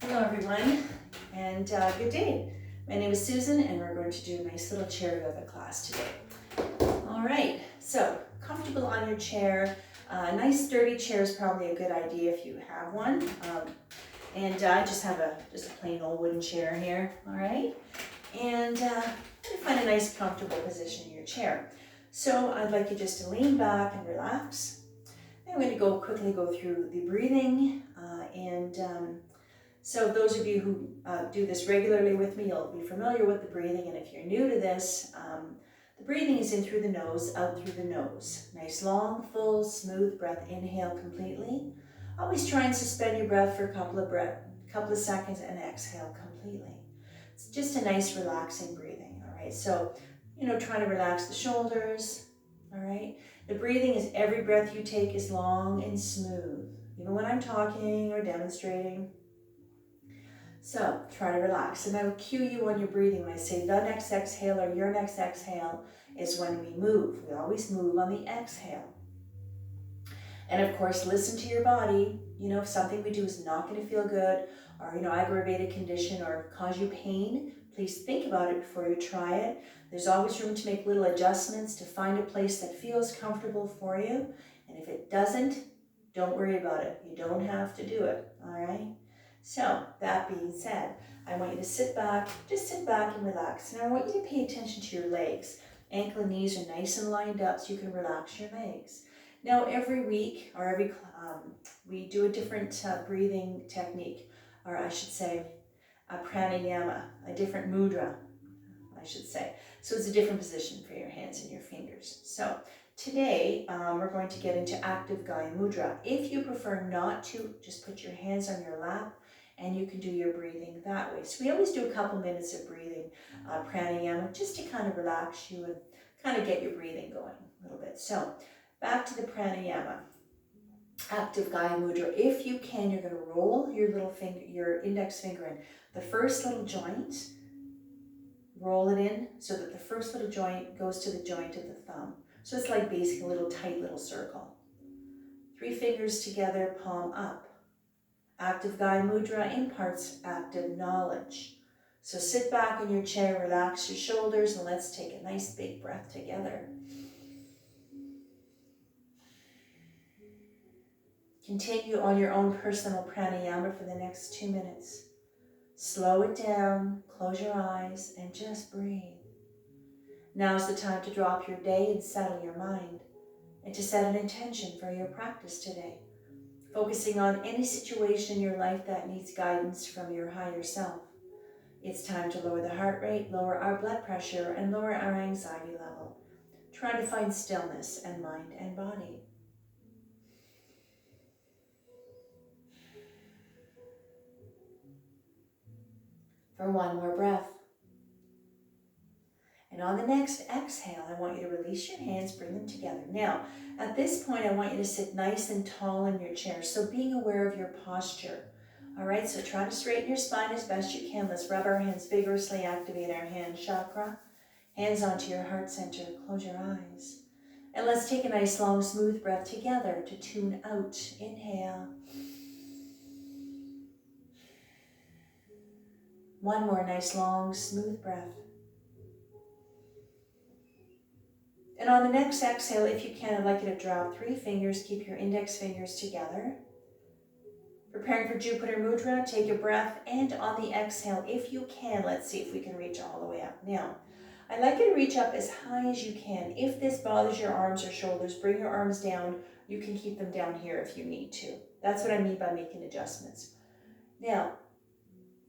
Hello everyone, and good day. My name is Susan, and we're going to do a nice little chair yoga class today. All right, so comfortable on your chair. A nice sturdy chair is probably a good idea if you have one. And I just have a plain old wooden chair here. All right, and find a nice comfortable position in your chair. So I'd like you just to lean back and relax. Then we're going to quickly go through the breathing so those of you who do this regularly with me, you'll be familiar with the breathing, and if you're new to this, the breathing is in through the nose, out through the nose. Nice, long, full, smooth breath. Inhale completely. Always try and suspend your breath for a couple of seconds and exhale completely. It's just a nice, relaxing breathing, all right? So, try to relax the shoulders, all right? The breathing is every breath you take is long and smooth, even when I'm talking or demonstrating. So try to relax, and I will cue you on your breathing. When I say the next exhale or your next exhale is when we move. We always move on the exhale. And of course, listen to your body. If something we do is not going to feel good or, aggravated condition or cause you pain, please think about it before you try it. There's always room to make little adjustments to find a place that feels comfortable for you. And if it doesn't, don't worry about it. You don't have to do it, all right? So, that being said, I want you to sit back and relax. And I want you to pay attention to your legs. Ankle and knees are nice and lined up so you can relax your legs. Now, every week or we do a different breathing technique, or I should say a pranayama, a different mudra, I should say. So it's a different position for your hands and your fingers. So today we're going to get into active Gaya Mudra. If you prefer not to, just put your hands on your lap and you can do your breathing that way. So we always do a couple minutes of breathing pranayama just to kind of relax you and kind of get your breathing going a little bit. So back to the pranayama, active Gaya Mudra. If you can, you're going to roll your index finger in the first little joint. Roll it in so that the first little joint goes to the joint of the thumb. So it's like basically a little tight little circle. 3 fingers together, palm up. Active Gaya Mudra imparts active knowledge. So sit back in your chair, relax your shoulders, and let's take a nice big breath together. Continue on your own personal pranayama for the next 2 minutes. Slow it down, close your eyes, and just breathe. Now's the time to drop your day and settle your mind, and to set an intention for your practice today, focusing on any situation in your life that needs guidance from your higher self. It's time to lower the heart rate, lower our blood pressure, and lower our anxiety level. Try to find stillness in mind and body. For one more breath. And on the next exhale, I want you to release your hands, bring them together. Now, at this point, I want you to sit nice and tall in your chair. So being aware of your posture. All right, so try to straighten your spine as best you can. Let's rub our hands vigorously, activate our hand chakra. Hands onto your heart center, close your eyes. And let's take a nice long smooth breath together to tune out. Inhale. One more nice long smooth breath. And on the next exhale, if you can, I'd like you to drop 3 fingers, keep your index fingers together. Preparing for Jupiter Mudra, take a breath, and on the exhale, if you can, let's see if we can reach all the way up. Now, I'd like you to reach up as high as you can. If this bothers your arms or shoulders, bring your arms down. You can keep them down here if you need to. That's what I mean by making adjustments. Now,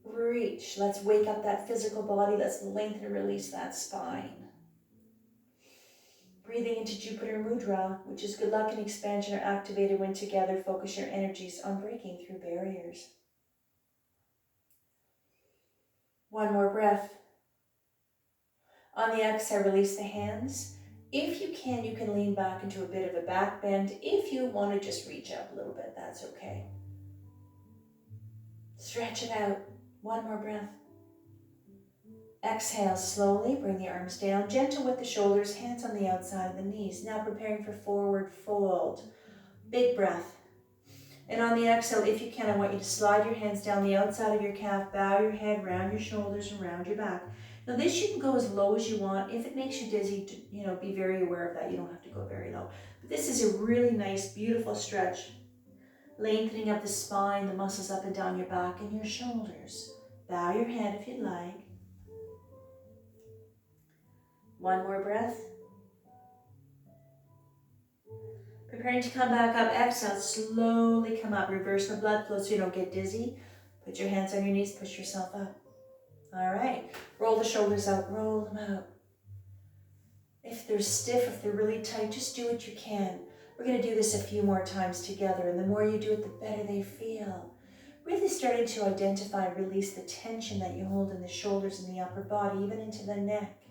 reach. Let's wake up that physical body. Let's lengthen and release that spine. Breathing into Jupiter Mudra, which is good luck and expansion are activated when together. Focus your energies on breaking through barriers. One more breath. On the exhale, release the hands. If you can lean back into a bit of a back bend. If you want to just reach up a little bit, that's okay. Stretch it out. One more breath. Exhale slowly, bring the arms down, gentle with the shoulders, hands on the outside of the knees. Now preparing for forward fold. Big breath. And on the exhale, if you can, I want you to slide your hands down the outside of your calf, bow your head, round your shoulders, and round your back. Now this you can go as low as you want. If it makes you dizzy, be very aware of that. You don't have to go very low. But this is a really nice, beautiful stretch. Lengthening up the spine, the muscles up and down your back and your shoulders. Bow your head if you'd like. One more breath. Preparing to come back up. Exhale, slowly come up. Reverse the blood flow so you don't get dizzy. Put your hands on your knees, push yourself up. All right, roll the shoulders out, roll them out. If they're stiff, if they're really tight, just do what you can. We're gonna do this a few more times together, and the more you do it, the better they feel. Really starting to identify and release the tension that you hold in the shoulders and the upper body, even into the neck.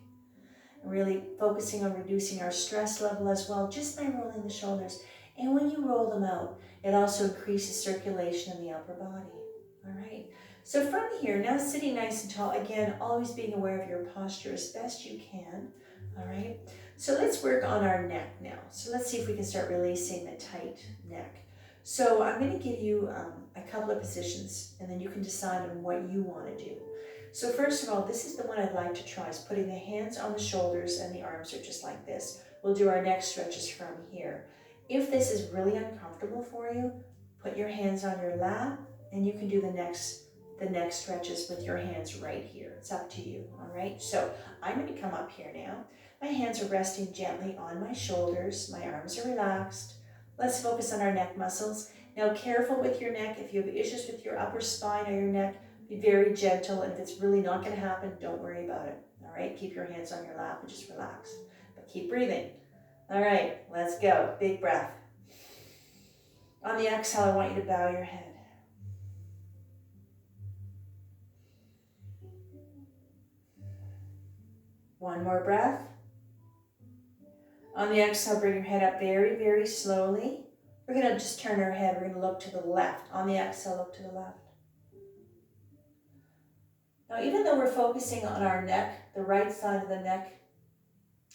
And really focusing on reducing our stress level as well, just by rolling the shoulders. And when you roll them out, it also increases circulation in the upper body. All right. So from here, now sitting nice and tall, again, always being aware of your posture as best you can. All right. So let's work on our neck now. So let's see if we can start releasing the tight neck. So I'm going to give you a couple of positions, and then you can decide on what you want to do. So first of all, this is the one I'd like to try, is putting the hands on the shoulders and the arms are just like this. We'll do our neck stretches from here. If this is really uncomfortable for you, put your hands on your lap, and you can do the neck stretches with your hands right here. It's up to you, all right? So I'm going to come up here now. My hands are resting gently on my shoulders. My arms are relaxed. Let's focus on our neck muscles. Now, careful with your neck. If you have issues with your upper spine or your neck, be very gentle. And if it's really not going to happen, don't worry about it, all right? Keep your hands on your lap and just relax. But keep breathing. All right, let's go. Big breath. On the exhale, I want you to bow your head. One more breath. On the exhale, bring your head up very, very slowly. We're going to just turn our head. We're going to look to the left. On the exhale, look to the left. Now, even though we're focusing on our neck, the right side of the neck,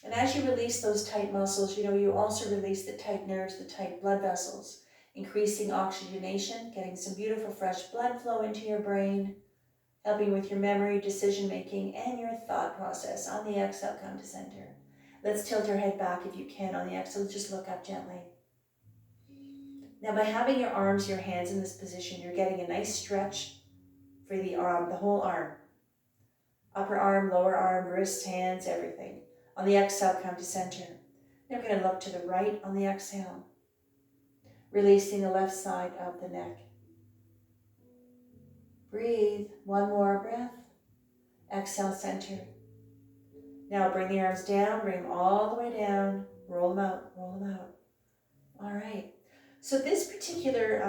and as you release those tight muscles, you also release the tight nerves, the tight blood vessels, increasing oxygenation, getting some beautiful fresh blood flow into your brain, helping with your memory, decision-making, and your thought process. On the exhale, come to center. Let's tilt our head back if you can. On the exhale, just look up gently. Now, by having your arms, your hands in this position, you're getting a nice stretch for the arm, the whole arm. Upper arm, lower arm, wrists, hands, everything. On the exhale, come to center. Now we're going to look to the right on the exhale, releasing the left side of the neck. Breathe. One more breath. Exhale, center. Now bring the arms down, bring them all the way down, roll them out, roll them out. All right. So this particular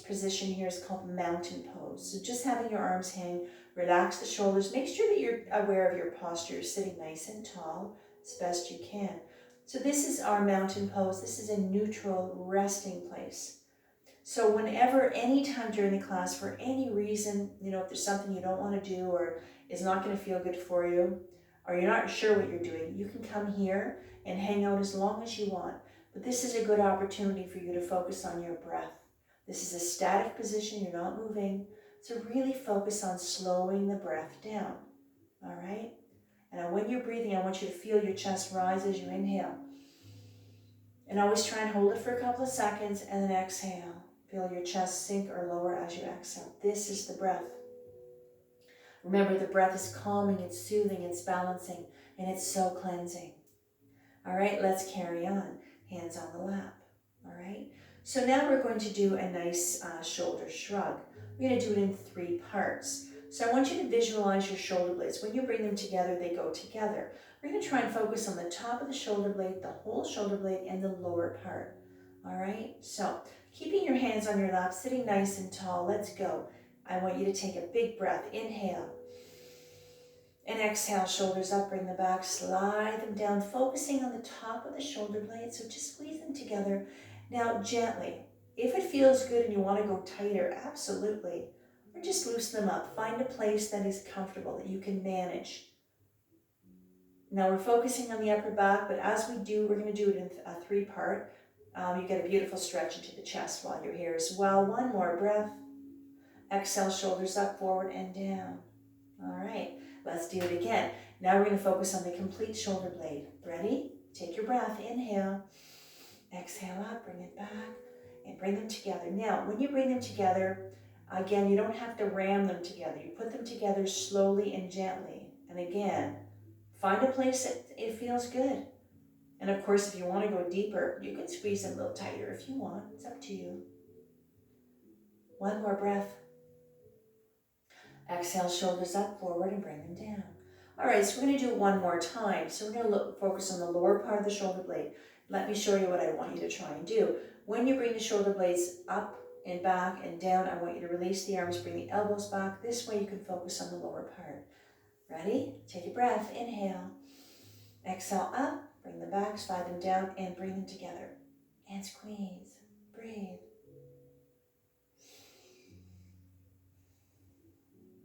position here is called mountain pose. So just having your arms hang, relax the shoulders, make sure that you're aware of your posture. You're sitting nice and tall as best you can. So this is our mountain pose. This is a neutral resting place. So whenever, anytime during the class, for any reason, if there's something you don't want to do or is not going to feel good for you, or you're not sure what you're doing, you can come here and hang out as long as you want. But this is a good opportunity for you to focus on your breath. This is a static position, you're not moving. So really focus on slowing the breath down, all right? And when you're breathing, I want you to feel your chest rise as you inhale. And always try and hold it for a couple of seconds and then exhale. Feel your chest sink or lower as you exhale. This is the breath. Remember, the breath is calming, it's soothing, it's balancing, and it's so cleansing. All right, let's carry on. Hands on the lap, all right? So now we're going to do a nice shoulder shrug. We're going to do it in 3 parts. So I want you to visualize your shoulder blades. When you bring them together, they go together. We're going to try and focus on the top of the shoulder blade, the whole shoulder blade, and the lower part, all right? So keeping your hands on your lap, sitting nice and tall, let's go. I want you to take a big breath. Inhale. And exhale, shoulders up, bring them back, slide them down, focusing on the top of the shoulder blade. So just squeeze them together. Now gently, if it feels good and you want to go tighter, absolutely. Or just loosen them up. Find a place that is comfortable, that you can manage. Now we're focusing on the upper back, but as we do, we're going to do it in a 3-part. You get a beautiful stretch into the chest while you're here as well. One more breath. Exhale, shoulders up, forward, and down. All right, let's do it again. Now we're going to focus on the complete shoulder blade. Ready? Take your breath. Inhale. Exhale up, bring it back, and bring them together. Now, when you bring them together, again, you don't have to ram them together. You put them together slowly and gently. And again, find a place that it feels good. And of course, if you want to go deeper, you can squeeze them a little tighter if you want. It's up to you. One more breath. Exhale, shoulders up, forward, and bring them down. All right, so we're going to do it one more time. So we're going to focus on the lower part of the shoulder blade. Let me show you what I want you to try and do. When you bring the shoulder blades up and back and down, I want you to release the arms, bring the elbows back. This way you can focus on the lower part. Ready? Take a breath. Inhale. Exhale up. Bring them back, slide them down, and bring them together. And squeeze. Breathe.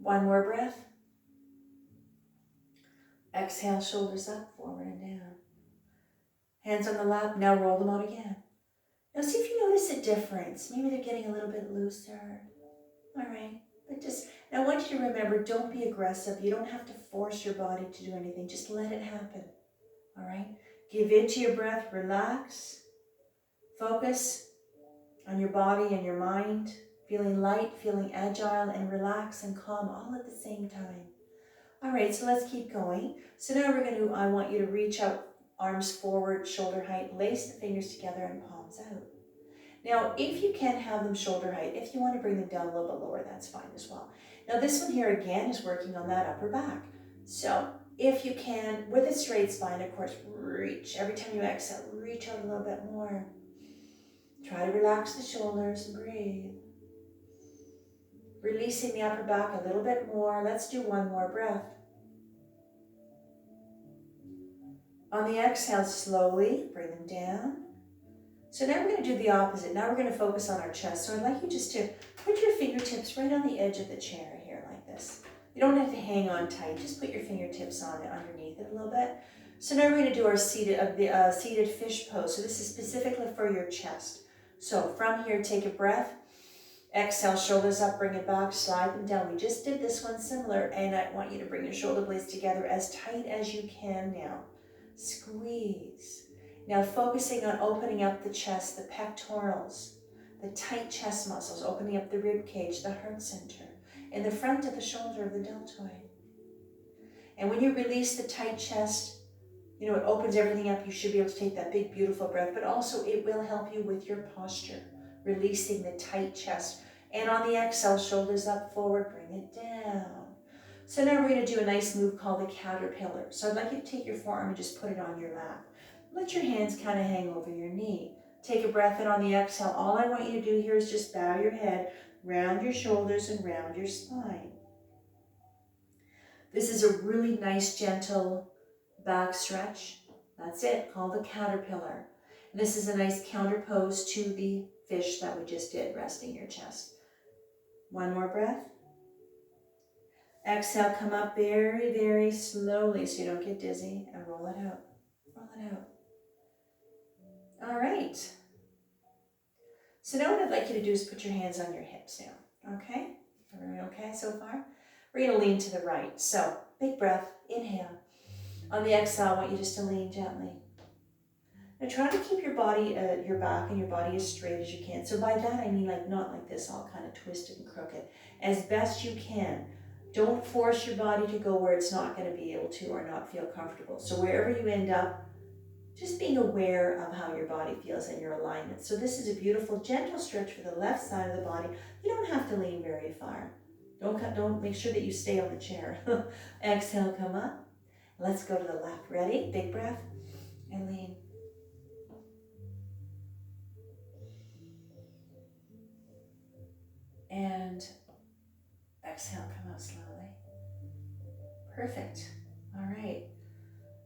One more breath. Exhale, shoulders up, forward and down. Hands on the lap, now roll them out again. Now see if you notice a difference. Maybe they're getting a little bit looser. All right, but and I want you to remember, don't be aggressive. You don't have to force your body to do anything. Just let it happen, all right? Give in to your breath, relax. Focus on your body and your mind, feeling light, feeling agile, and relax and calm all at the same time. All right, so let's keep going. So now I want you to reach out, arms forward, shoulder height, lace the fingers together and palms out. Now, if you can have them shoulder height, if you want to bring them down a little bit lower, that's fine as well. Now this one here again is working on that upper back. So if you can, with a straight spine, of course, reach. Every time you exhale, reach out a little bit more. Try to relax the shoulders and breathe. Releasing the upper back a little bit more. Let's do one more breath. On the exhale, slowly bring them down. So now we're going to do the opposite. Now we're going to focus on our chest. So I'd like you just to put your fingertips right on the edge of the chair here like this. You don't have to hang on tight. Just put your fingertips on it, underneath it a little bit. So now we're going to do our seated fish pose. So this is specifically for your chest. So from here, take a breath. Exhale, shoulders up, bring it back, slide them down. We just did this one similar, and I want you to bring your shoulder blades together as tight as you can now. Squeeze. Now focusing on opening up the chest, the pectorals, the tight chest muscles, opening up the rib cage, the heart center, and the front of the shoulder of the deltoid. And when you release the tight chest, you know, it opens everything up. You should be able to take that big, beautiful breath, but also it will help you with your posture, releasing the tight chest. And on the exhale, shoulders up, forward, bring it down. So now we're going to do a nice move called the caterpillar. So I'd like you to take your forearm and just put it on your lap. Let your hands kind of hang over your knee. Take a breath in on the exhale. All I want you to do here is just bow your head, round your shoulders, and round your spine. This is a really nice, gentle back stretch. That's it, called the caterpillar. And this is a nice counter pose to the fish that we just did, resting your chest. One more breath. Exhale, come up very, very slowly so you don't get dizzy, and roll it out. Roll it out. All right. So now what I'd like you to do is put your hands on your hips now. Okay? Everyone okay so far? We're going to lean to the right. So big breath. Inhale. On the exhale, I want you just to lean gently. Now try to keep your body, your back and your body as straight as you can. So by that I mean like not like this, all kind of twisted and crooked. As best you can. Don't force your body to go where it's not going to be able to or not feel comfortable. So wherever you end up, just being aware of how your body feels and your alignment. So this is a beautiful, gentle stretch for the left side of the body. You don't have to lean very far. Don't make sure that you stay on the chair. Exhale, come up. Let's go to the left. Ready? Big breath and lean. And exhale, come out slowly. Perfect. All right.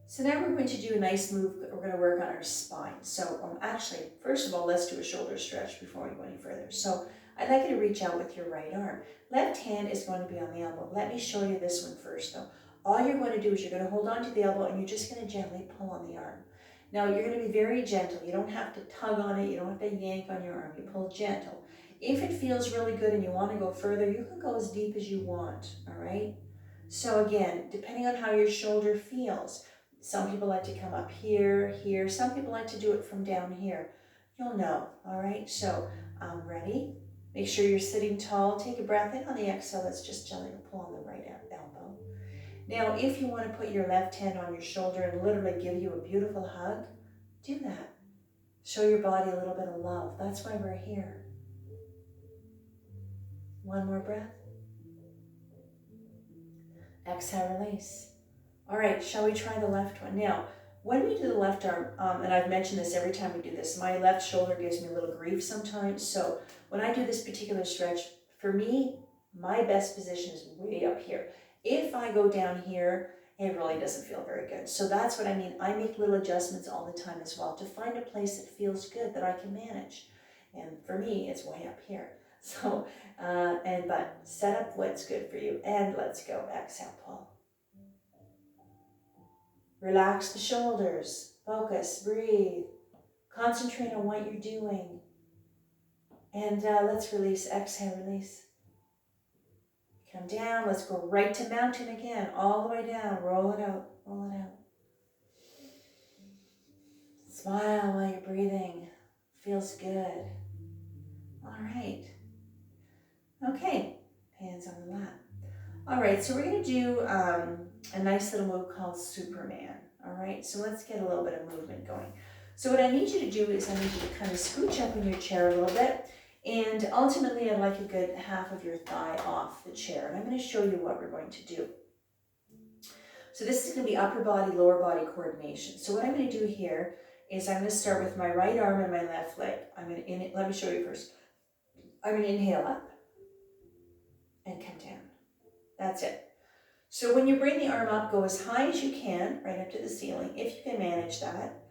So now we're going to do a nice move. We're going to work on our spine. So actually, first of all, let's do a shoulder stretch before we go any further. So I'd like you to reach out with your right arm. Left hand is going to be on the elbow. Let me show you this one first though. All you're going to do is you're going to hold on to the elbow and you're just going to gently pull on the arm. Now you're going to be very gentle. You don't have to tug on it. You don't have to yank on your arm. You pull gentle. If it feels really good and you want to go further, you can go as deep as you want, all right? So again, depending on how your shoulder feels, some people like to come up here, here. Some people like to do it from down here. You'll know, all right? So ready? Make sure you're sitting tall. Take a breath in. On the exhale, let's just gently pull on the right elbow. Now, if you want to put your left hand on your shoulder and literally give you a beautiful hug, do that. Show your body a little bit of love. That's why we're here. One more breath. Exhale, release. All right, shall we try the left one? Now, when we do the left arm, and I've mentioned this every time we do this, my left shoulder gives me a little grief sometimes. So when I do this particular stretch, for me, my best position is way up here. If I go down here, it really doesn't feel very good. So that's what I mean. I make little adjustments all the time as well to find a place that feels good that I can manage. And for me, it's way up here. So, but set up what's good for you. And let's go. Exhale, pull. Relax the shoulders. Focus, breathe. Concentrate on what you're doing. And let's release. Exhale, release. Come down. Let's go right to mountain again. All the way down. Roll it out. Roll it out. Smile while you're breathing. Feels good. All right. Okay. Hands on the lap. All right. So we're going to do a nice little move called Superman. All right. So let's get a little bit of movement going. So what I need you to do is I need you to kind of scooch up in your chair a little bit. And ultimately, I'd like a good half of your thigh off the chair. And I'm going to show you what we're going to do. So this is going to be upper body, lower body coordination. So what I'm going to do here is I'm going to start with my right arm and my left leg. Let me show you first. I'm going to inhale up and come down. That's it. So when you bring the arm up, go as high as you can, right up to the ceiling, if you can manage that.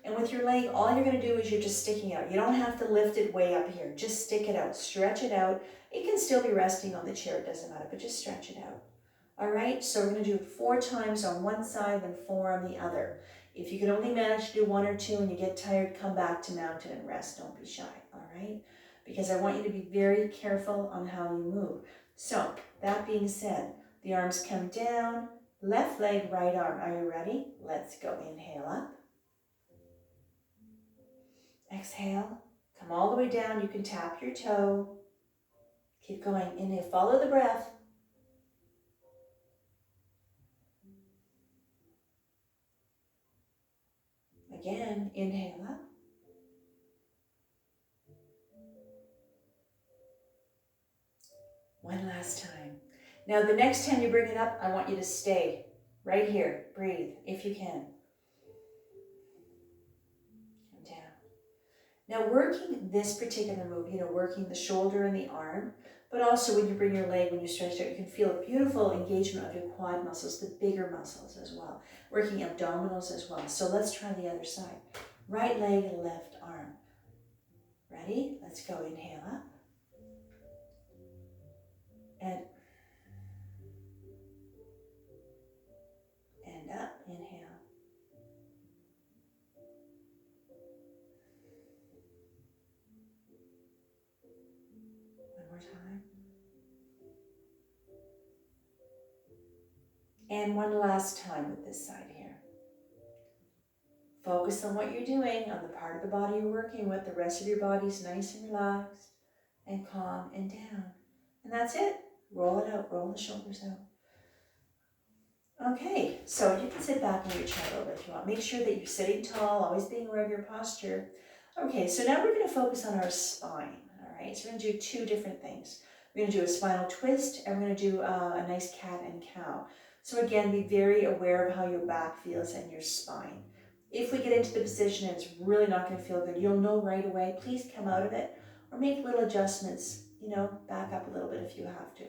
And with your leg, all you're going to do is you're just sticking out. You don't have to lift it way up here. Just stick it out. Stretch it out. It can still be resting on the chair. It doesn't matter, but just stretch it out. All right? So we're going to do it 4 times on one side and 4 on the other. If you can only manage to do 1 or 2 and you get tired, come back to mountain and rest. Don't be shy. All right? Because I want you to be very careful on how you move. So that being said, the arms come down. Left leg, right arm. Are you ready? Let's go. Inhale up. Exhale, come all the way down. You can tap your toe. Keep going. Inhale, follow the breath. Again, inhale up. One last time. Now, the next time you bring it up, I want you to stay right here. Breathe, if you can. Now working this particular move, working the shoulder and the arm, but also when you bring your leg, when you stretch out, you can feel a beautiful engagement of your quad muscles, the bigger muscles as well, working abdominals as well. So let's try the other side. Right leg and left arm. Ready? Let's go. Inhale up. And up. Inhale. Time. And one last time with this side here. Focus on what you're doing, on the part of the body you're working with. The rest of your body's nice and relaxed and calm and down. And that's it. Roll it out. Roll the shoulders out. Okay, so you can sit back in your chair a little bit if you want. Make sure that you're sitting tall, always being aware of your posture. Okay, so now we're going to focus on our spine. All right, so we're going to do 2 different things. We're going to do a spinal twist, and we're going to do a nice cat and cow. So again, be very aware of how your back feels and your spine. If we get into the position and it's really not going to feel good, you'll know right away. Please come out of it or make little adjustments. Back up a little bit if you have to.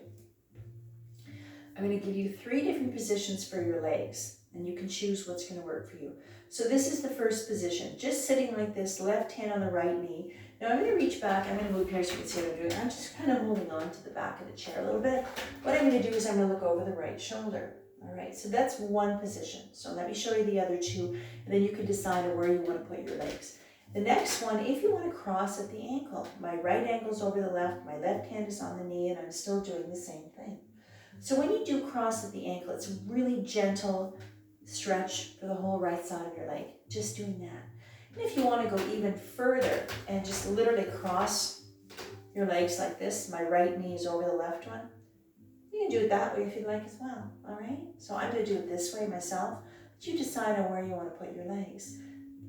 I'm going to give you 3 different positions for your legs, and you can choose what's going to work for you. So this is the first position, just sitting like this, left hand on the right knee. Now I'm going to reach back. I'm going to move here so you can see what I'm doing. I'm just kind of moving on to the back of the chair a little bit. What I'm going to do is I'm going to look over the right shoulder. All right, so that's one position. So let me show you the other two, and then you can decide on where you want to put your legs. The next one, if you want to cross at the ankle, my right ankle's over the left, my left hand is on the knee, and I'm still doing the same thing. So when you do cross at the ankle, it's a really gentle stretch for the whole right side of your leg, just doing that. And if you want to go even further and just literally cross your legs like this, my right knee is over the left one, you can do it that way if you'd like as well, all right? So I'm going to do it this way myself, but you decide on where you want to put your legs.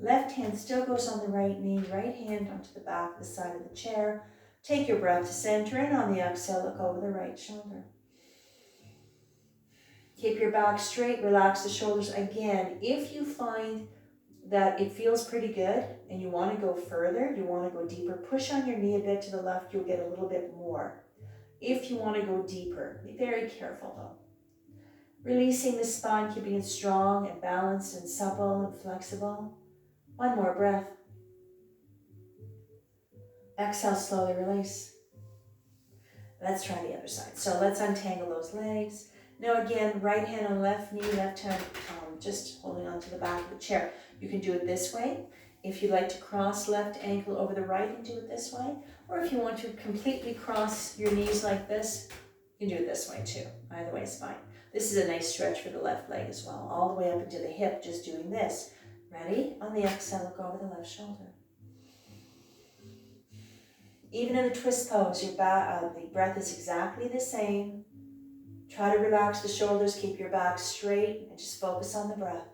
Left hand still goes on the right knee, right hand onto the back of the side of the chair. Take your breath to center, and on the exhale, look over the right shoulder. Keep your back straight, relax the shoulders. Again, if you find that it feels pretty good and you want to go further, you want to go deeper, push on your knee a bit to the left, you'll get a little bit more. If you want to go deeper, be very careful though. Releasing the spine, keeping it strong and balanced and supple and flexible. One more breath. Exhale, slowly release. Let's try the other side. So let's untangle those legs. Now again, right hand on left knee, left hand just holding onto the back of the chair. You can do it this way. If you'd like to cross left ankle over the right, and do it this way. Or if you want to completely cross your knees like this, you can do it this way too. Either way is fine. This is a nice stretch for the left leg as well. All the way up into the hip, just doing this. Ready? On the exhale, look over the left shoulder. Even in the twist pose, the breath is exactly the same. Try to relax the shoulders, keep your back straight, and just focus on the breath.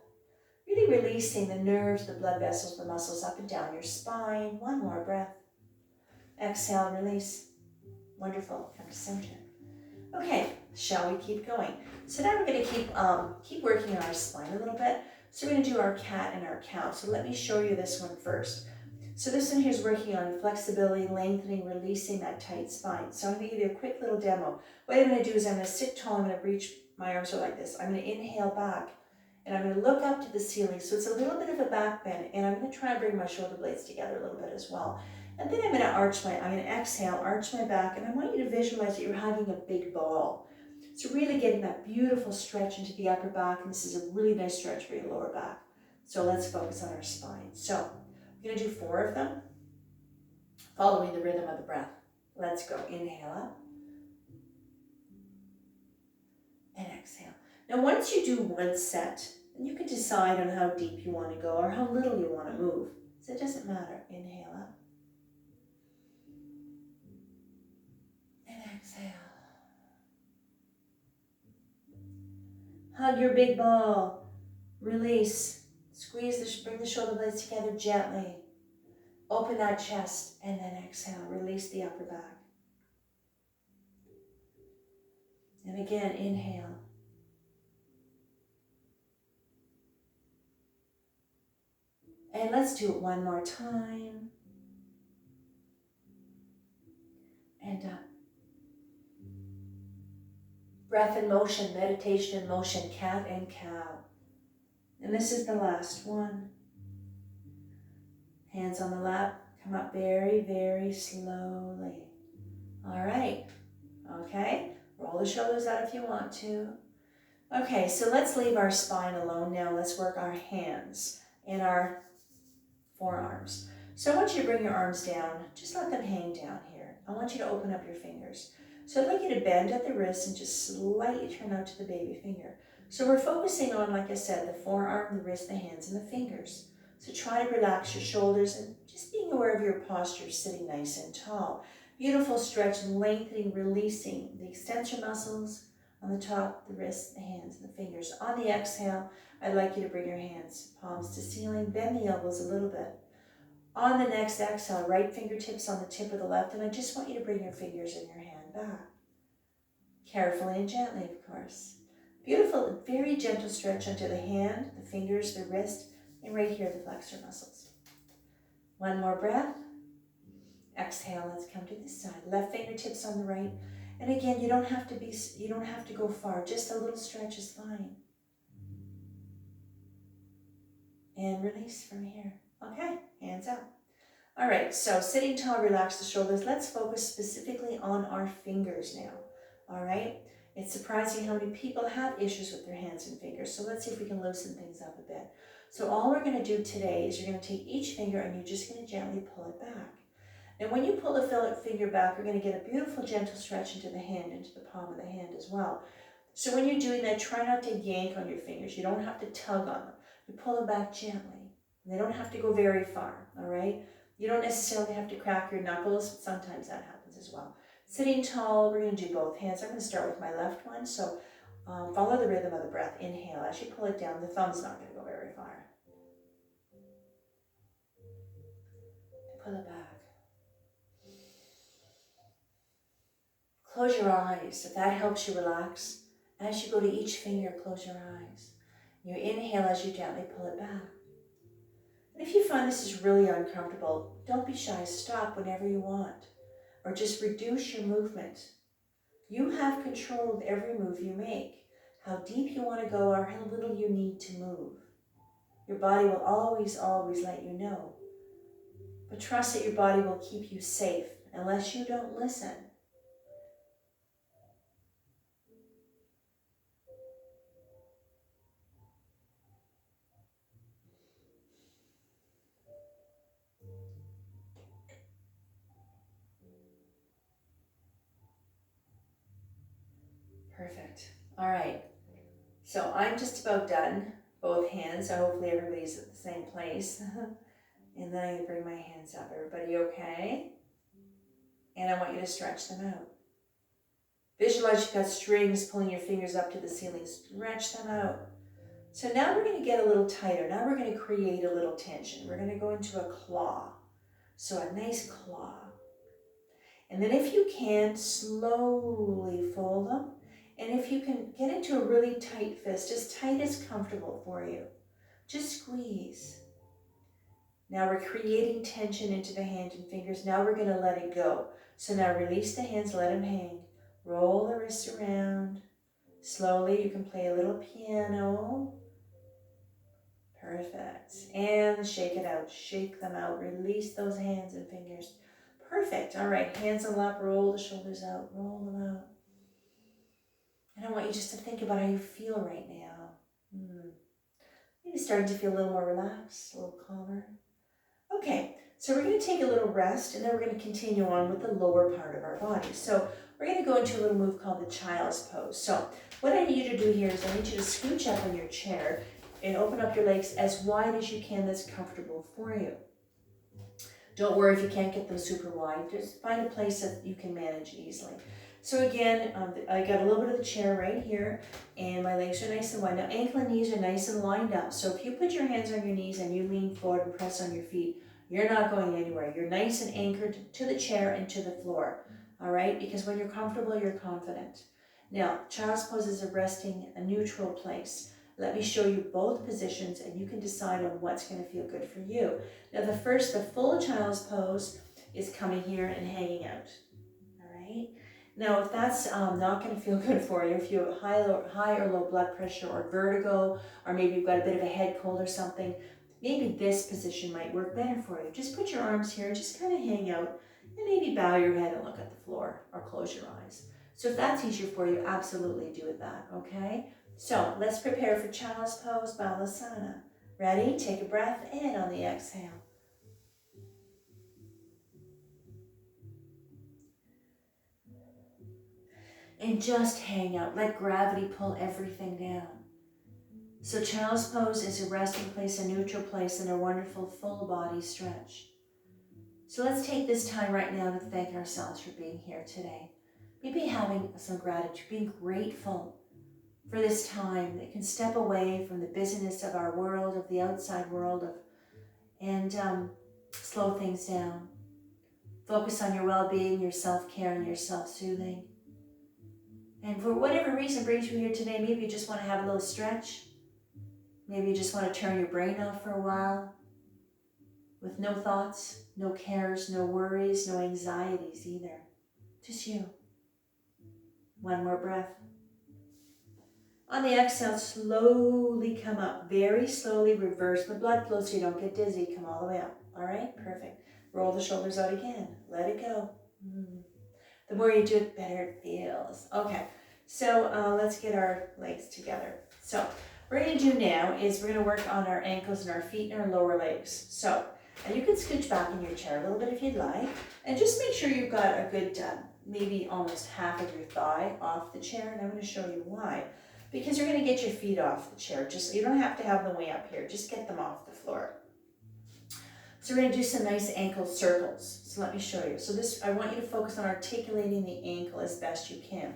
Really releasing the nerves, the blood vessels, the muscles up and down your spine. One more breath. Exhale, release. Wonderful. Come to center. Okay, shall we keep going? So now we're going to keep working on our spine a little bit. So we're going to do our cat and our cow. So let me show you this one first. So this one here is working on flexibility, lengthening, releasing that tight spine. So I'm going to give you a quick little demo. What I'm going to do is I'm going to sit tall. I'm going to reach, my arms are like this. I'm going to inhale back, and I'm going to look up to the ceiling. So it's a little bit of a back bend, and I'm going to try and bring my shoulder blades together a little bit as well. And then I'm going to exhale, arch my back, and I want you to visualize that you're hugging a big ball. So really getting that beautiful stretch into the upper back, and this is a really nice stretch for your lower back. So let's focus on our spine. So we're going to do 4 of them, following the rhythm of the breath. Let's go. Inhale up and exhale. Now once you do one set, then you can decide on how deep you want to go or how little you want to move. So it doesn't matter. Inhale up and exhale. Hug your big ball. Release. Squeeze, bring the shoulder blades together gently. Open that chest and then exhale. Release the upper back. And again, inhale. And let's do it one more time. And up. Breath in motion, meditation in motion, cat and cow. And this is the last one. Hands on the lap, come up very, very slowly. All right, okay. Roll the shoulders out if you want to. Okay, so let's leave our spine alone now. Let's work our hands and our forearms. So I want you to bring your arms down. Just let them hang down here. I want you to open up your fingers. So I'd like you to bend at the wrist and just slightly turn out to the baby finger. So we're focusing on, like I said, the forearm, the wrist, the hands, and the fingers. So try to relax your shoulders and just being aware of your posture, sitting nice and tall. Beautiful stretch and lengthening, releasing the extensor muscles on the top, the wrists, the hands, and the fingers. On the exhale, I'd like you to bring your hands, palms to ceiling, bend the elbows a little bit. On the next exhale, right fingertips on the tip of the left, and I just want you to bring your fingers and your hand back. Carefully and gently, of course. Beautiful, very gentle stretch onto the hand, the fingers, the wrist, and right here, the flexor muscles. One more breath. Exhale, let's come to this side. Left fingertips on the right. And again, you don't have to go far. Just a little stretch is fine. And release from here. Okay, hands up. All right, so sitting tall, relax the shoulders. Let's focus specifically on our fingers now. All right, It's surprising how many people have issues with their hands and fingers. So let's see if we can loosen things up a bit. So all we're going to do today is you're going to take each finger and you're just going to gently pull it back. Now when you pull the finger back, you're going to get a beautiful gentle stretch into the hand, into the palm of the hand as well. So when you're doing that, try not to yank on your fingers. You don't have to tug on them. You pull them back gently. They don't have to go very far, all right? You don't necessarily have to crack your knuckles, but sometimes that happens as well. Sitting tall, we're going to do both hands. I'm going to start with my left one. So follow the rhythm of the breath. Inhale. As you pull it down, the thumb's not going to go very far. Pull it back. Close your eyes. If that helps you relax, as you go to each finger, close your eyes. You inhale as you gently pull it back. And if you find this is really uncomfortable, don't be shy. Stop whenever you want, or just reduce your movement. You have control of every move you make, how deep you want to go or how little you need to move. Your body will always, always let you know. But trust that your body will keep you safe unless you don't listen. Perfect. All right. So I'm just about done. Both hands. So hopefully everybody's at the same place. And then I'm going to bring my hands up. Everybody okay? And I want you to stretch them out. Visualize you've got strings pulling your fingers up to the ceiling. Stretch them out. So now we're going to get a little tighter. Now we're going to create a little tension. We're going to go into a claw. So a nice claw. And then if you can, slowly fold them. And if you can, get into a really tight fist, as tight as comfortable for you. Just squeeze. Now we're creating tension into the hand and fingers. Now we're going to let it go. So now release the hands, let them hang. Roll the wrists around. Slowly, you can play a little piano. Perfect. And shake it out. Shake them out. Release those hands and fingers. Perfect. All right, hands on lap, roll the shoulders out. Roll them out. And I want you just to think about how you feel right now. Maybe starting to feel a little more relaxed, a little calmer. Okay, so we're going to take a little rest and then we're going to continue on with the lower part of our body. So we're going to go into a little move called the child's pose. So what I need you to do here is I need you to scooch up on your chair and open up your legs as wide as you can that's comfortable for you. Don't worry if you can't get them super wide. Just find a place that you can manage easily. So again, I got a little bit of the chair right here, and my legs are nice and wide. Now ankle and knees are nice and lined up. So if you put your hands on your knees and you lean forward and press on your feet, you're not going anywhere. You're nice and anchored to the chair and to the floor, all right? Because when you're comfortable, you're confident. Now, child's pose is a resting, a neutral place. Let me show you both positions and you can decide on what's going to feel good for you. Now the full child's pose is coming here and hanging out, all right? Now if that's not going to feel good for you, if you have high or low blood pressure or vertigo, or maybe you've got a bit of a head cold or something, maybe this position might work better for you. Just put your arms here and just kind of hang out and maybe bow your head and look at the floor or close your eyes. So if that's easier for you, absolutely do it that, okay? So let's prepare for child's pose, Balasana. Ready? Take a breath in on the exhale. And just hang out. Let gravity pull everything down. So child's pose is a resting place, a neutral place, and a wonderful full body stretch. So let's take this time right now to thank ourselves for being here today. Maybe having some gratitude, being grateful for this time that can step away from the busyness of our world, of the outside world, and slow things down. Focus on your well-being, your self-care, and your self-soothing. And for whatever reason brings you here today, maybe you just want to have a little stretch. Maybe you just want to turn your brain off for a while with no thoughts, no cares, no worries, no anxieties either. Just you. One more breath. On the exhale, slowly come up. Very slowly reverse the blood flow so you don't get dizzy. Come all the way up. All right, perfect. Roll the shoulders out again. Let it go. The more you do it, better it feels. Okay, So let's get our legs together. So what we're going to do now is we're going to work on our ankles and our feet and our lower legs. So and you can scooch back in your chair a little bit if you'd like, and just make sure you've got a good, maybe almost half of your thigh off the chair, and I'm going to show you why. Because you're going to get your feet off the chair. Just, you don't have to have them way up here, just get them off the floor. So we're going to do some nice ankle circles. So let me show you. So this, I want you to focus on articulating the ankle as best you can.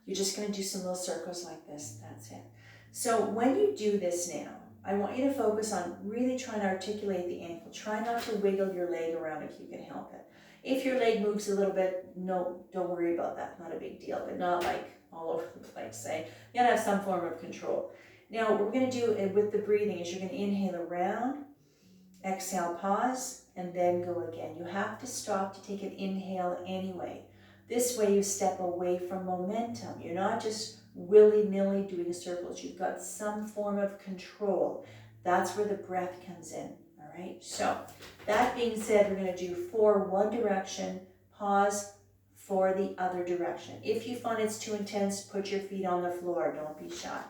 You're just going to do some little circles like this. That's it. So when you do this now, I want you to focus on really trying to articulate the ankle. Try not to wiggle your leg around if you can help it. If your leg moves a little bit, no, don't worry about that. Not a big deal, but not like all over the place. You gotta have some form of control. Now, what we're going to do with the breathing is you're going to inhale around, exhale, pause, and then go again. You have to stop to take an inhale anyway. This way you step away from momentum. You're not just willy-nilly doing circles. You've got some form of control. That's where the breath comes in, all right? So that being said, we're going to do 4 one direction, pause for the other direction. If you find it's too intense, put your feet on the floor. Don't be shy.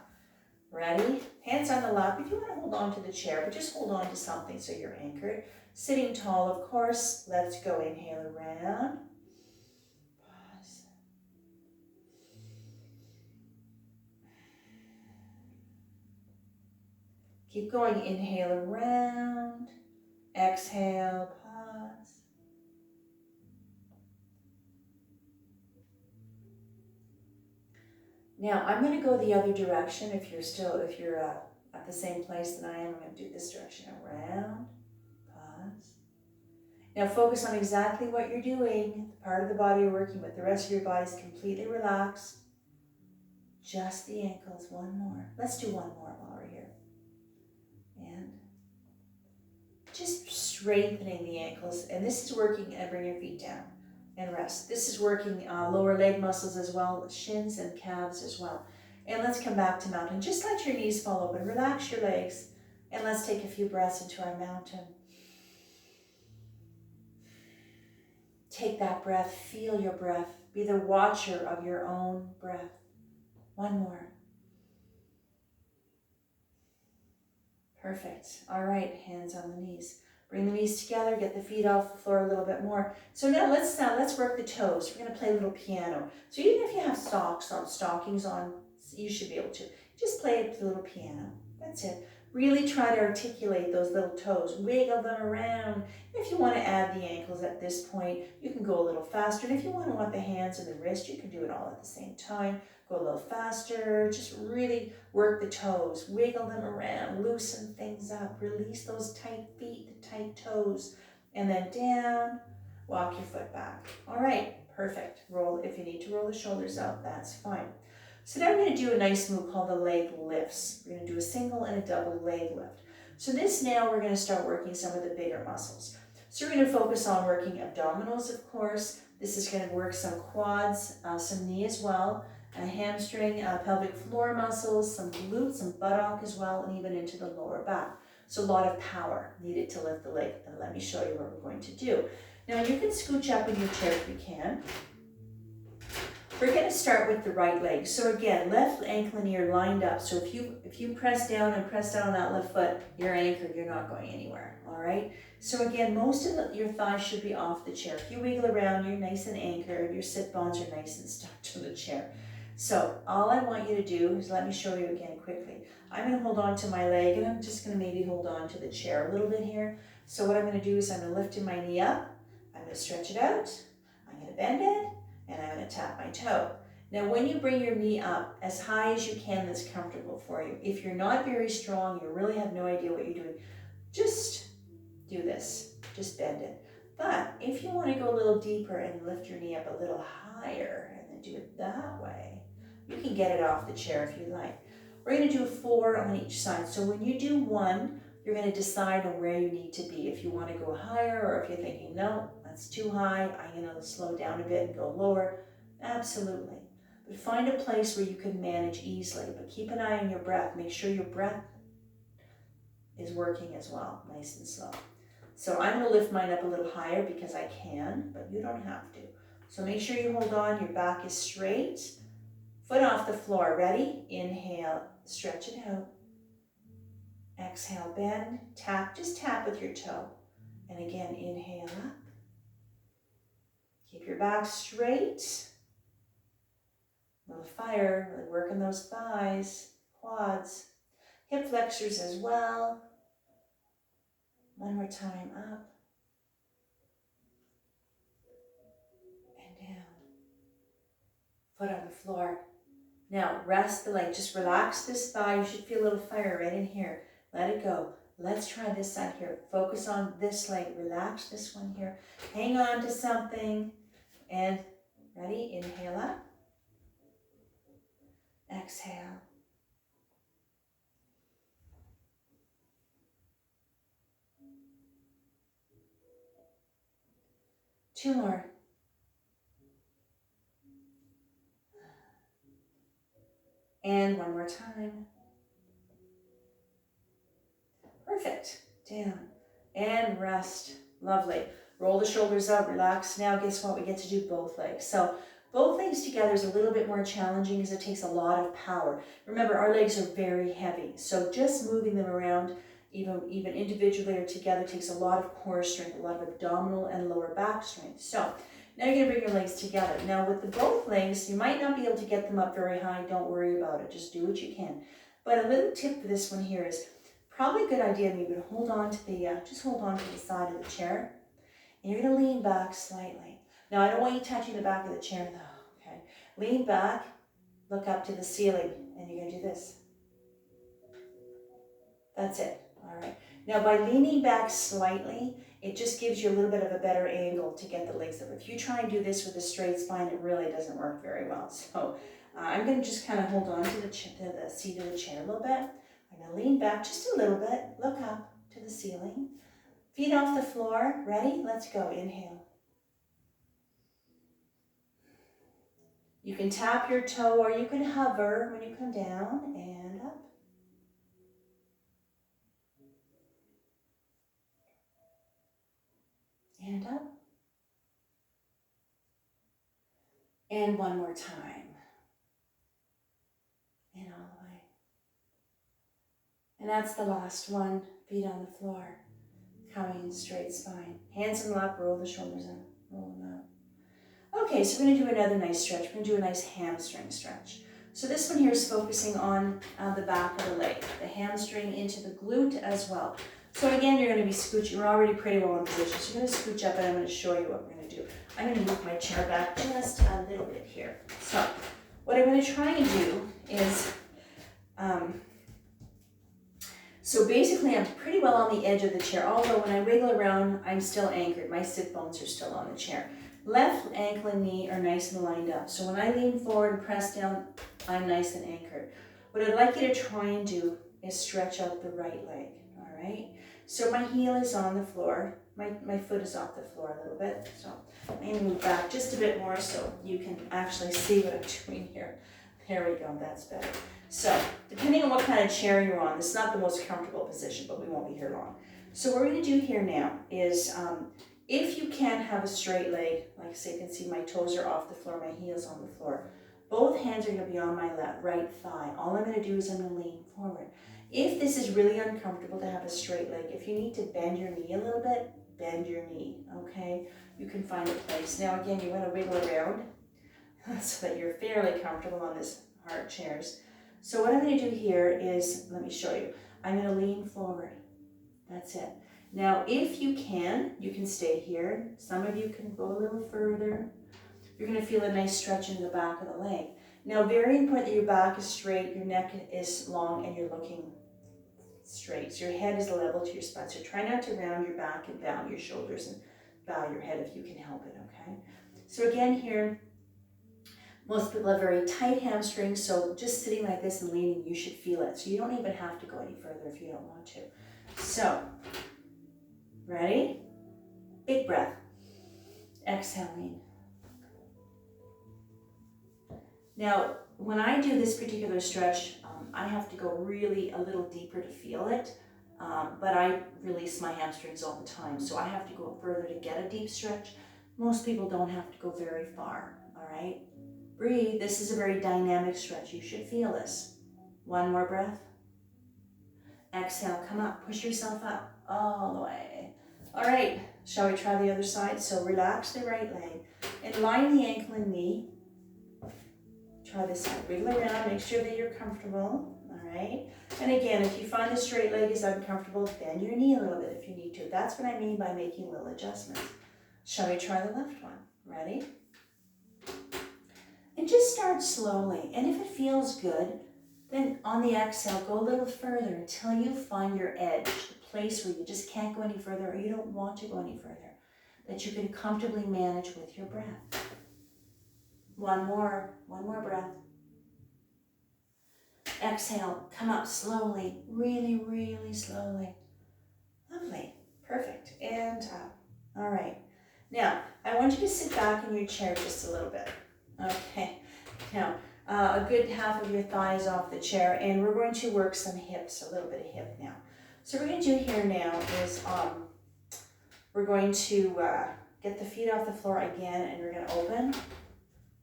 Ready? Hands on the lap. If you want to hold on to the chair, but just hold on to something so you're anchored. Sitting tall, of course. Let's go. Inhale around. Pause. Keep going. Inhale around. Exhale. Pause. Now, I'm going to go the other direction. If you're at the same place that I am, I'm going to do this direction. Around. Pause. Now focus on exactly what you're doing, the part of the body you're working with. The rest of your body is completely relaxed. Just the ankles. One more. Let's do one more while we're here. And just strengthening the ankles. And this is working, and bring your feet down and rest. This is working lower leg muscles as well, shins and calves as well. And let's come back to mountain. Just let your knees fall open. Relax your legs. And let's take a few breaths into our mountain. Take that breath, feel your breath. Be the watcher of your own breath. One more. Perfect. All right, hands on the knees. Bring the knees together, get the feet off the floor a little bit more. So now let's work the toes. We're gonna play a little piano. So even if you have stockings on, you should be able to. Just play it with a little piano. That's it. Really try to articulate those little toes. Wiggle them around. If you want to add the ankles at this point, you can go a little faster. And if you want the hands and the wrist, you can do it all at the same time. Go a little faster. Just really work the toes. Wiggle them around. Loosen things up. Release those tight feet, the tight toes. And then down. Walk your foot back. All right. Perfect. Roll. If you need to roll the shoulders out, that's fine. So now we're going to do a nice move called the leg lifts. We're going to do a single and a double leg lift. So this now we're going to start working some of the bigger muscles. So we're going to focus on working abdominals, of course. This is going to work some quads, some knee as well, a hamstring, pelvic floor muscles, some glutes, some buttock as well, and even into the lower back. So a lot of power needed to lift the leg. And let me show you what we're going to do. Now you can scooch up in your chair if you can. We're going to start with the right leg. So again, left ankle and ear lined up. So if you press down on that left foot, you're anchored, you're not going anywhere, all right? So again, most of your thighs should be off the chair. If you wiggle around, you're nice and anchored, your sit bones are nice and stuck to the chair. So all I want you to do is, let me show you again quickly. I'm going to hold on to my leg, and I'm just going to maybe hold on to the chair a little bit here. So what I'm going to do is I'm going to lift my knee up, I'm going to stretch it out, I'm going to bend it, and I'm going to tap my toe. Now when you bring your knee up as high as you can that's comfortable for you, if you're not very strong, you really have no idea what you're doing, just do this, just bend it. But if you want to go a little deeper and lift your knee up a little higher and then do it that way, you can get it off the chair if you like. We're going to do 4 on each side. So when you do 1, you're going to decide on where you need to be. If you want to go higher, or if you're thinking, no, that's too high, I'm going to slow down a bit and go lower. Absolutely. But find a place where you can manage easily. But keep an eye on your breath. Make sure your breath is working as well, nice and slow. So I'm going to lift mine up a little higher because I can, but you don't have to. So make sure you hold on, your back is straight. Foot off the floor, ready? Inhale, stretch it out. Exhale, bend, tap, just tap with your toe. And again, inhale up. Keep your back straight. A little fire, really working those thighs, quads, hip flexors as well. One more time, up and down. Foot on the floor. Now, rest the leg. Just relax this thigh. You should feel a little fire right in here. Let it go. Let's try this side here. Focus on this leg. Relax this one here. Hang on to something. And ready? Inhale up. Exhale. Two more. And one more time. Perfect. Down. And rest. Lovely. Roll the shoulders up, relax. Now guess what? We get to do both legs. So both legs together is a little bit more challenging because it takes a lot of power. Remember, our legs are very heavy. So just moving them around, even individually or together, takes a lot of core strength, a lot of abdominal and lower back strength. So now you're going to bring your legs together. Now with the both legs, you might not be able to get them up very high. Don't worry about it. Just do what you can. But a little tip for this one here is probably a good idea maybe to hold on to the, just hold on to the side of the chair. And you're going to lean back slightly. Now I don't want you touching the back of the chair though, okay? Lean back, look up to the ceiling, and you're going to do this. That's it, all right. Now by leaning back slightly, it just gives you a little bit of a better angle to get the legs up. If you try and do this with a straight spine, it really doesn't work very well. So I'm going to just kind of hold on to the seat of the chair a little bit. I'm going to lean back just a little bit, look up to the ceiling. Feet off the floor, ready? Let's go, inhale. You can tap your toe or you can hover when you come down and up. And up. And one more time. And all the way. And that's the last one. Feet on the floor. Coming straight spine. Hands in lap, roll the shoulders in. Roll them out. Okay, so we're going to do another nice stretch. We're going to do a nice hamstring stretch. So this one here is focusing on the back of the leg. The hamstring into the glute as well. So again, you're going to be scooching. We're already pretty well in position. So you're going to scooch up and I'm going to show you what we're going to do. I'm going to move my chair back just a little bit here. So what I'm going to try and do is, so basically I'm pretty well on the edge of the chair, although when I wiggle around, I'm still anchored. My sit bones are still on the chair. Left ankle and knee are nice and lined up. So when I lean forward and press down, I'm nice and anchored. What I'd like you to try and do is stretch out the right leg, all right? So my heel is on the floor. My foot is off the floor a little bit. So I'm going to move back just a bit more so you can actually see what I'm doing here. There we go, that's better. So depending on what kind of chair you're on, it's not the most comfortable position, but we won't be here long. So what we're going to do here now is, if you can have a straight leg, like I say, you can see my toes are off the floor, my heel's on the floor. Both hands are going to be on my right thigh. All I'm going to do is I'm going to lean forward. If this is really uncomfortable to have a straight leg, if you need to bend your knee a little bit, bend your knee, okay? You can find a place. Now again, you want to wiggle around so that you're fairly comfortable on this hard chairs. So what I'm going to do here is, let me show you. I'm going to lean forward. That's it. Now, if you can stay here. Some of you can go a little further. You're going to feel a nice stretch in the back of the leg. Now, very important that your back is straight, your neck is long, and you're looking straight. So your head is level to your spine. So try not to round your back and bow your shoulders and bow your head if you can help it, okay? So again here, most people have very tight hamstrings, so just sitting like this and leaning, you should feel it. So you don't even have to go any further if you don't want to. So, ready? Big breath. Exhale, lean. Now, when I do this particular stretch, I have to go really a little deeper to feel it, but I release my hamstrings all the time, so I have to go further to get a deep stretch. Most people don't have to go very far, all right? Breathe. This is a very dynamic stretch. You should feel this. One more breath. Exhale, come up, push yourself up all the way. All right, shall we try the other side? So relax the right leg and line the ankle and knee. Try this side. Wiggle around, make sure that you're comfortable, all right? And again, if you find the straight leg is uncomfortable, bend your knee a little bit if you need to. That's what I mean by making little adjustments. Shall we try the left one? Ready? And just start slowly. And if it feels good, then on the exhale, go a little further until you find your edge, the place where you just can't go any further or you don't want to go any further, that you can comfortably manage with your breath. One more breath. Exhale, come up slowly, really, really slowly. Lovely, perfect, and up. All right, now I want you to sit back in your chair just a little bit. Okay, now a good half of your thighs off the chair, and we're going to work some hips, a little bit of hip now. So what we're going to do here now is we're going to get the feet off the floor again, and we're going to open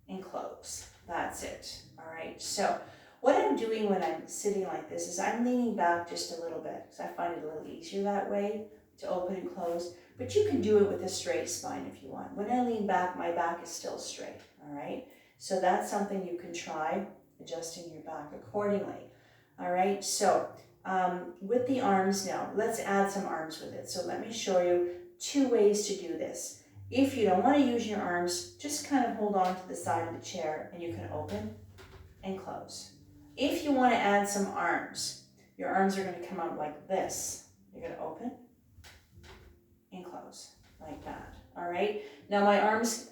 and close. That's it. All right, so what I'm doing when I'm sitting like this is I'm leaning back just a little bit because I find it a little easier that way to open and close, but you can do it with a straight spine if you want. When I lean back, my back is still straight, all right? So that's something you can try, adjusting your back accordingly. All right, so with the arms now, let's add some arms with it. So let me show you 2 ways to do this. If you don't want to use your arms, just kind of hold on to the side of the chair and you can open and close. If you want to add some arms, your arms are going to come out like this. You're going to open and close like that. All right, now my arms,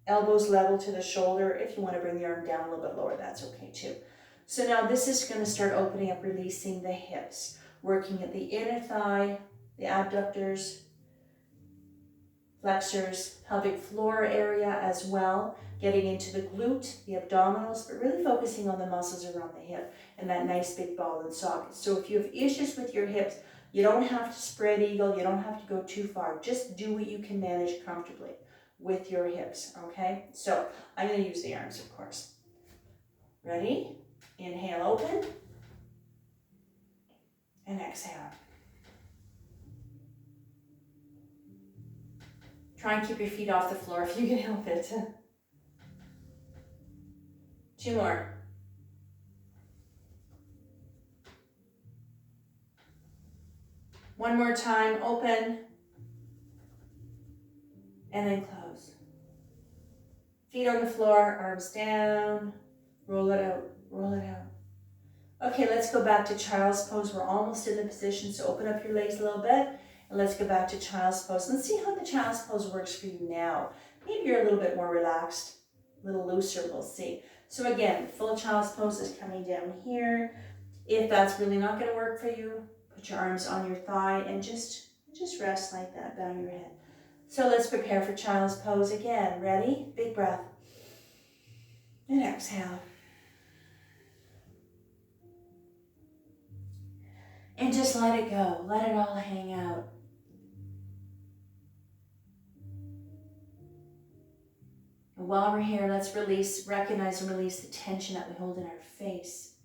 elbows level to the shoulder. If you want to bring the arm down a little bit lower, that's okay too. So now this is going to start opening up, releasing the hips, working at the inner thigh, the abductors, flexors, pelvic floor area as well, getting into the glute, the abdominals, but really focusing on the muscles around the hip and that nice big ball and socket. So if you have issues with your hips, you don't have to spread eagle, you don't have to go too far. Just do what you can manage comfortably with your hips, okay? So I'm going to use the arms, of course. Ready? Inhale, open, and exhale. Try and keep your feet off the floor if you can help it. 2 more. One more time, open, and then close. Feet on the floor, arms down, roll it out, roll it out. Okay, let's go back to child's pose. We're almost in the position, so open up your legs a little bit, and let's go back to child's pose. Let's see how the child's pose works for you now. Maybe you're a little bit more relaxed, a little looser, we'll see. So again, full child's pose is coming down here. If that's really not going to work for you, put your arms on your thigh and just rest like that, bow your head. So let's prepare for child's pose again. Ready? Big breath. And exhale. And just let it go. Let it all hang out. And while we're here, let's recognize and release the tension that we hold in our face.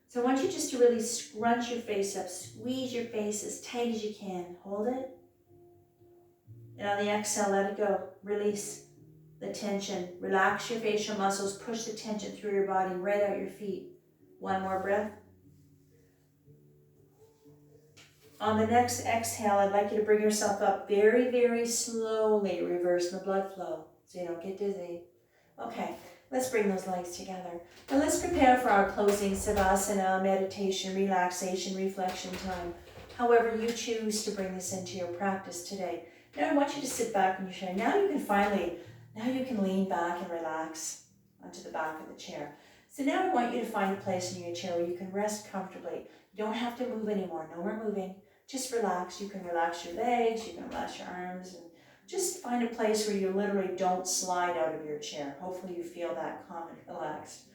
So I want you just to really scrunch your face up, squeeze your face as tight as you can. Hold it. And on the exhale, let it go. Release the tension. Relax your facial muscles. Push the tension through your body, right out your feet. One more breath. On the next exhale, I'd like you to bring yourself up very, very slowly. Reverse the blood flow so you don't get dizzy. Okay, let's bring those legs together. And let's prepare for our closing Savasana, meditation, relaxation, reflection time. However you choose to bring this into your practice today. Now I want you to sit back in your chair. Now you can lean back and relax onto the back of the chair. So now I want you to find a place in your chair where you can rest comfortably. You don't have to move anymore. No more moving. Just relax. You can relax your legs. You can relax your arms. And just find a place where you literally don't slide out of your chair. Hopefully you feel that calm and relaxed.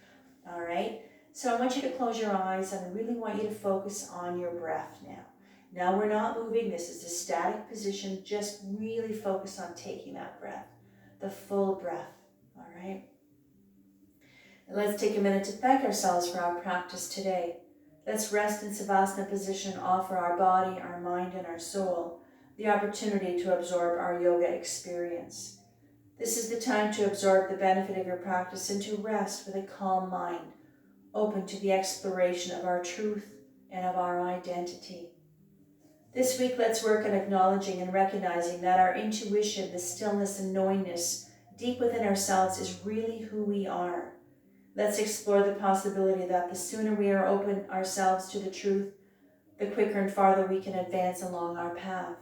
All right? So I want you to close your eyes and I really want you to focus on your breath now. Now we're not moving. This is a static position. Just really focus on taking that breath. the full breath. All right? And let's take a minute to thank ourselves for our practice today. Let's rest in Savasana position and offer our body, our mind, and our soul the opportunity to absorb our yoga experience. This is the time to absorb the benefit of your practice and to rest with a calm mind, open to the exploration of our truth and of our identity. This week, let's work on acknowledging and recognizing that our intuition, the stillness and knowingness deep within ourselves is really who we are. Let's explore the possibility that the sooner we are open ourselves to the truth, the quicker and farther we can advance along our path.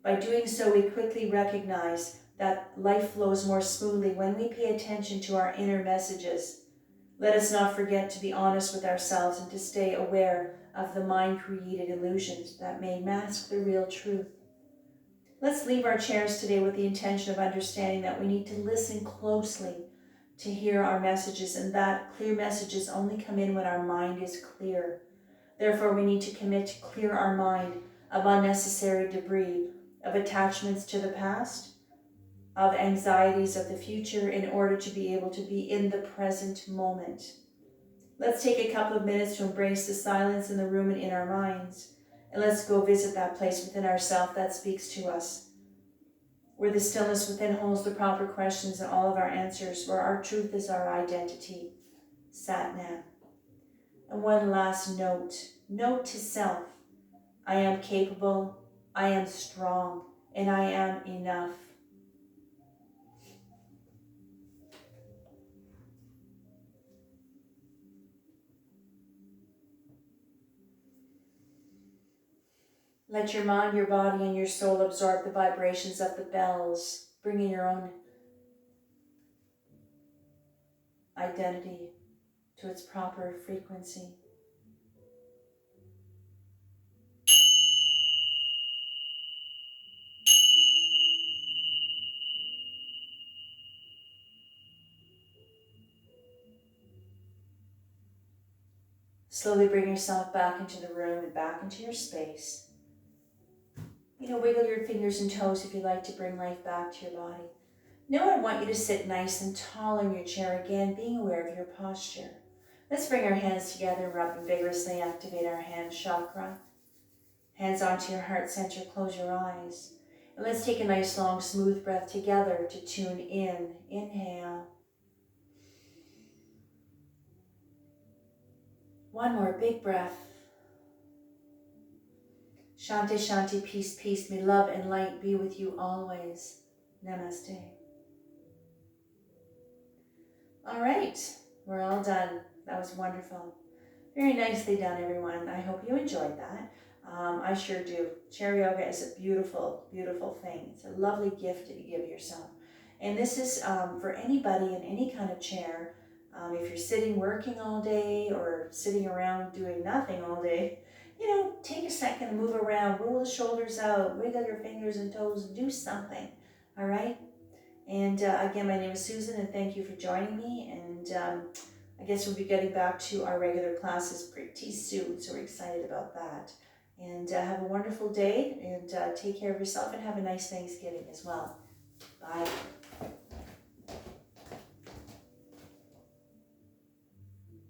By doing so, we quickly recognize that life flows more smoothly when we pay attention to our inner messages. Let us not forget to be honest with ourselves and to stay aware of the mind-created illusions that may mask the real truth. Let's leave our chairs today with the intention of understanding that we need to listen closely to hear our messages, and that clear messages only come in when our mind is clear. Therefore, we need to commit to clear our mind of unnecessary debris, of attachments to the past, of anxieties of the future, in order to be able to be in the present moment. Let's take a couple of minutes to embrace the silence in the room and in our minds, and let's go visit that place within ourselves that speaks to us, where the stillness within holds the proper questions and all of our answers, where our truth is our identity. Sat-Nam. And one last note to self. I am capable, I am strong, and I am enough. Let your mind, your body, and your soul absorb the vibrations of the bells, bringing your own identity to its proper frequency. Slowly bring yourself back into the room and back into your space. Wiggle your fingers and toes if you like to bring life back to your body. Now I want you to sit nice and tall in your chair again, being aware of your posture. Let's bring our hands together and rub them vigorously, activate our hand chakra. Hands onto your heart center, close your eyes. And let's take a nice long smooth breath together to tune in. Inhale. One more big breath. Shanti, Shanti, peace, peace. May love and light be with you always. Namaste. All right, we're all done. That was wonderful. Very nicely done, everyone. I hope you enjoyed that. I sure do. Chair yoga is a beautiful, beautiful thing. It's a lovely gift to give yourself. And this is for anybody in any kind of chair. If you're sitting working all day or sitting around doing nothing all day, take a second, move around, roll the shoulders out, wiggle your fingers and toes, do something, all right? And again, my name is Susan, and thank you for joining me. And I guess we'll be getting back to our regular classes pretty soon, so we're excited about that. And have a wonderful day, and take care of yourself, and have a nice Thanksgiving as well. Bye.